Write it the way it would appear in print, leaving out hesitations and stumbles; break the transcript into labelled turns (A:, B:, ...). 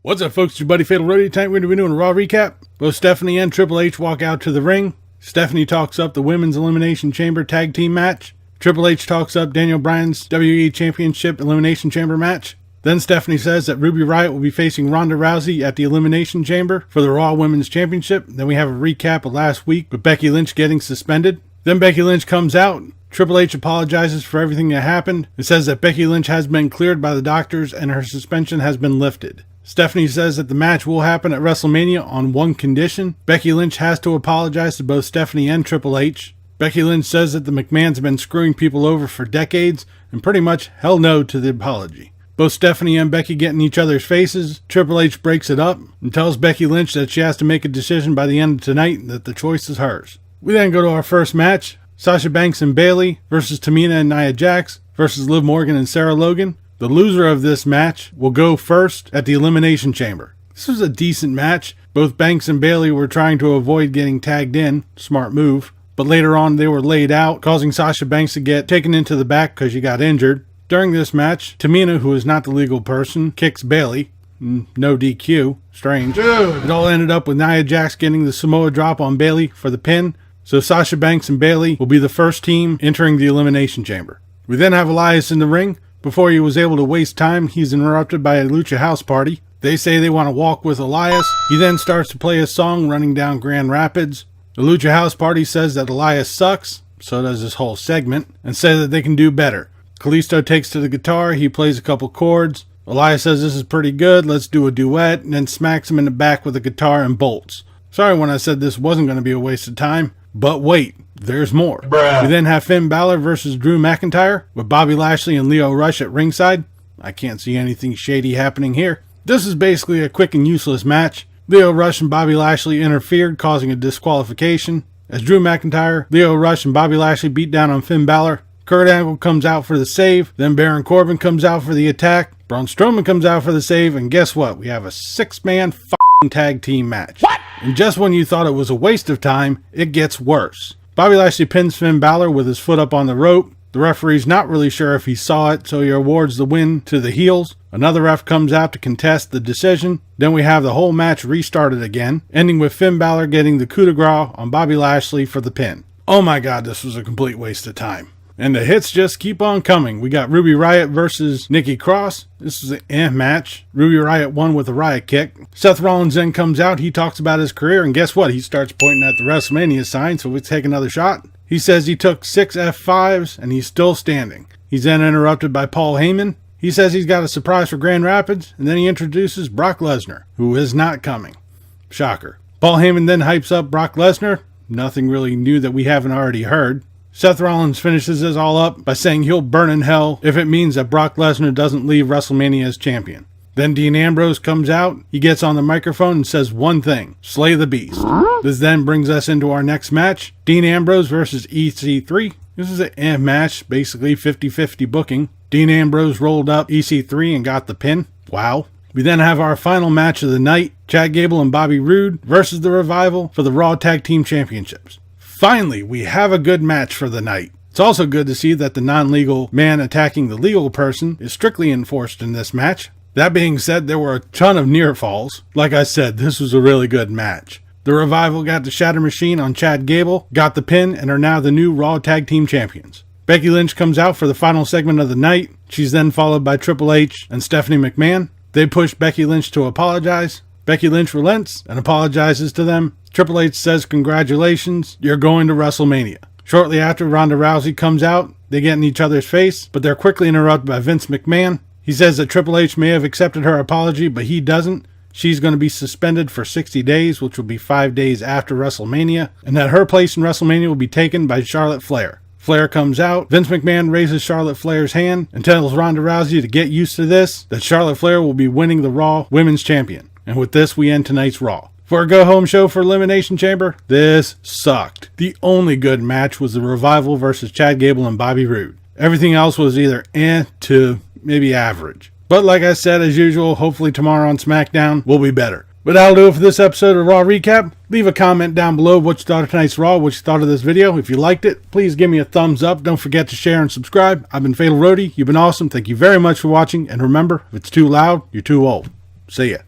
A: What's up, folks? It's your buddy Fatalroadie. Tonight we're going to be doing a Raw recap. Both Stephanie and Triple H walk out to the ring. Stephanie talks up the Women's Elimination Chamber Tag Team match. Triple H talks up Daniel Bryan's WWE Championship Elimination Chamber match. Then Stephanie says that Ruby Riott will be facing Ronda Rousey at the Elimination Chamber for the Raw Women's Championship. Then we have a recap of last week with Becky Lynch getting suspended. Then Becky Lynch comes out. Triple H apologizes for everything that happened. It says that Becky Lynch has been cleared by the doctors and her suspension has been lifted. Stephanie says that the match will happen at WrestleMania on one condition. Becky Lynch has to apologize to both Stephanie and Triple H. Becky Lynch says that the McMahons have been screwing people over for decades and pretty much hell no to the apology. Both Stephanie and Becky get in each other's faces. Triple H breaks it up and tells Becky Lynch that she has to make a decision by the end of tonight and that the choice is hers. We then go to our first match. Sasha Banks and Bayley versus Tamina and Nia Jax versus Liv Morgan and Sarah Logan. The loser of this match will go first at the Elimination Chamber. This was a decent match. Both Banks and Bayley were trying to avoid getting tagged in. Smart move. But later on they were laid out, causing Sasha Banks to get taken into the back because she got injured. During this match, Tamina, who is not the legal person, kicks Bayley. No DQ. Strange. Dude. It all ended up with Nia Jax getting the Samoa drop on Bayley for the pin. So Sasha Banks and Bayley will be the first team entering the Elimination Chamber. We then have Elias in the ring. Before he was able to waste time, he's interrupted by a Lucha House Party. They say they want to walk with Elias. He then starts to play a song running down Grand Rapids. The Lucha House Party says that Elias sucks, so does this whole segment, and say that they can do better. Kalisto takes to the guitar, he plays a couple chords. Elias says this is pretty good, let's do a duet, and then smacks him in the back with a guitar and bolts. Sorry when I said this wasn't going to be a waste of time, but wait. There's more. Bruh. We then have Finn Balor versus Drew McIntyre with Bobby Lashley and Lio Rush at ringside. I can't see anything shady happening here. This is basically a quick and useless match. Lio Rush and Bobby Lashley interfered, causing a disqualification. As Drew McIntyre, Lio Rush and Bobby Lashley beat down on Finn Balor. Kurt Angle comes out for the save. Then Baron Corbin comes out for the attack. Braun Strowman comes out for the save. And guess what? We have a 6-man tag team match. What? And just when you thought it was a waste of time, it gets worse. Bobby Lashley pins Finn Balor with his foot up on the rope. The referee's not really sure if he saw it, so he awards the win to the heels. Another ref comes out to contest the decision. Then we have the whole match restarted again, ending with Finn Balor getting the coup de grace on Bobby Lashley for the pin. Oh my god, this was a complete waste of time. And the hits just keep on coming. We got Ruby Riott versus Nikki Cross. This is an match. Ruby Riott won with a Riott kick. Seth Rollins then comes out. He talks about his career. And guess what? He starts pointing at the Wrestlemania sign. So let's take another shot. He says he took 6 F5s and he's still standing. He's then interrupted by Paul Heyman. He says he's got a surprise for Grand Rapids. And then he introduces Brock Lesnar, who is not coming. Shocker. Paul Heyman then hypes up Brock Lesnar. Nothing really new that we haven't already heard. Seth Rollins finishes this all up by saying he'll burn in hell if it means that Brock Lesnar doesn't leave WrestleMania as champion. Then Dean Ambrose comes out, he gets on the microphone and says one thing, slay the beast. This then brings us into our next match, Dean Ambrose versus EC3. This is a match, basically 50-50 booking. Dean Ambrose rolled up EC3 and got the pin. Wow. We then have our final match of the night, Chad Gable and Bobby Roode versus The Revival for the Raw Tag Team Championships. Finally, we have a good match for the night. It's also good to see that the non-legal man attacking the legal person is strictly enforced in this match. That being said, there were a ton of near falls. Like I said, this was a really good match. The Revival got the Shatter Machine on Chad Gable, got the pin, and are now the new Raw Tag Team Champions. Becky Lynch comes out for the final segment of the night. She's then followed by Triple H and Stephanie McMahon. They push Becky Lynch to apologize. Becky Lynch relents and apologizes to them. Triple H says, congratulations, you're going to WrestleMania. Shortly after, Ronda Rousey comes out. They get in each other's face, but they're quickly interrupted by Vince McMahon. He says that Triple H may have accepted her apology, but he doesn't. She's going to be suspended for 60 days, which will be 5 days after WrestleMania, and that her place in WrestleMania will be taken by Charlotte Flair. Flair comes out. Vince McMahon raises Charlotte Flair's hand and tells Ronda Rousey to get used to this, that Charlotte Flair will be winning the Raw Women's Champion. And with this, we end tonight's Raw. For a go-home show for Elimination Chamber, this sucked. The only good match was the Revival versus Chad Gable and Bobby Roode. Everything else was either to maybe average. But like I said, as usual, hopefully tomorrow on SmackDown will be better. But that'll do it for this episode of Raw Recap. Leave a comment down below what you thought of tonight's Raw, what you thought of this video. If you liked it, please give me a thumbs up. Don't forget to share and subscribe. I've been Fatalroadie. You've been awesome. Thank you very much for watching. And remember, if it's too loud, you're too old. See ya.